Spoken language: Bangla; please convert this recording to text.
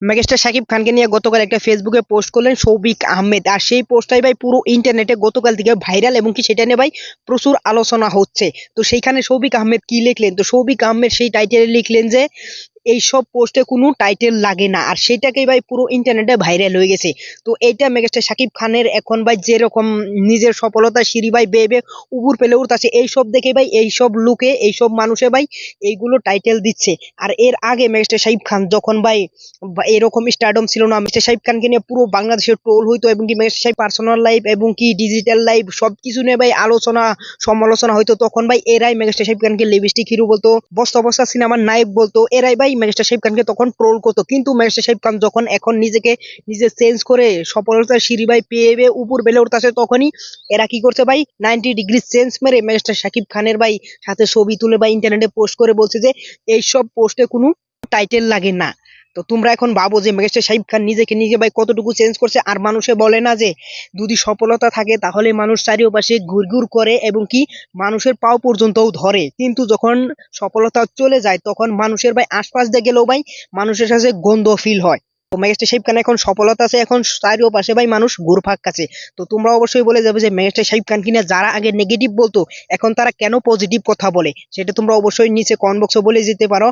মেগাস্টার শাকিব খানকে নিয়ে গতকাল একটা ফেসবুকে পোস্ট করলেন সৌভিক আহমেদ। আর সেই পোস্টটাই ভাই পুরো ইন্টারনেটে গতকাল থেকে ভাইরাল, এবং কি সেটা নিয়ে ভাই প্রচুর আলোচনা হচ্ছে। তো সেইখানে সৌভিক আহমেদ কি লিখলেন, তো সৌভিক আহমেদ সেই টাইটেলে লিখলেন যে এইসব পোস্টে কোনো টাইটেল লাগে না, আর সেটাকেই ভাই পুরো ইন্টারনেটে ভাইরাল হয়ে গেছে। তো এইটা মেগাস্টার শাকিব খানের এখন ভাই যেরকম নিজের সফলতার সিঁড়ি ভাই বেয়ে বেয়ে উপর পেলে উঠতেছে, এইসব দেখে ভাই এইসব লোকে এইসব মানুষে ভাই এইগুলো টাইটেল দিচ্ছে। আর এর আগে মেগাস্টার শাকিব খান যখন ভাই এরকম স্টারডম ছিল না, মিস্টার শাকিব খানকে নিয়ে পুরো বাংলাদেশের ট্রোল হইতো, এবং কি মেগাস্টার শাকিব পার্সোনাল লাইফ এবং কি ডিজিটাল লাইফ সবকিছু নিয়ে ভাই আলোচনা সমালোচনা হইতো, তখন ভাই এরাই মেগাস্টার শাকিব খানকে লিপস্টিক হিরো বলতো, বস্তা বস্তা সিনেমার নায়ক বলতো, এরাই ভাই মেগাস্টার শাকিব খানকে তখন ট্রোল করতো। কিন্তু মেগাস্টার শাকিব খান যখন এখন নিজেকে নিজে চেঞ্জ করে সফলতার সিঁড়ি ভাই পেয়ে পেয়ে উপর বেলে উঠতেছে, তখনই এরা কি করছে ভাই 90 ডিগ্রি চেঞ্জ মেরে মেগাস্টার শাকিব খানের ভাই সাথে ছবি তুলে ভাই ইন্টারনেটে পোস্ট করে বলছে যে এইসব পোস্টে কোনো টাইটেল লাগে না। তো তোমরা এখন ভাবো যে মেগাস্টার শাকিব খান নিজেকে নিজে ভাই কতটুকু চেঞ্জ করছে। আর মানুষে বলে না যে যদি সফলতা থাকে তাহলে মানুষ চারিপাশে ঘুরঘুর করে এবং কি মানুষের পাও পর্যন্তও ধরে, কিন্তু যখন সফলতা চলে যায় তখন মানুষের ভাই আশপাশ দিয়ে গেলেও ভাই মানুষের সাথে গন্ধ ফিল হয়। তো মেগাস্টার শাকিব খান এখন সফলতা আছে, এখন চারিপাশে ভাই মানুষ ঘুরপাক কাছে। তো তোমরা অবশ্যই বলে যাবে যে মেগাস্টার শাকিব খান কিনা যারা আগে নেগেটিভ বলতো এখন তারা কেন পজিটিভ কথা বলে, সেটা তোমরা অবশ্যই নিচে কমেন্ট বক্সে বলে যেতে পারো।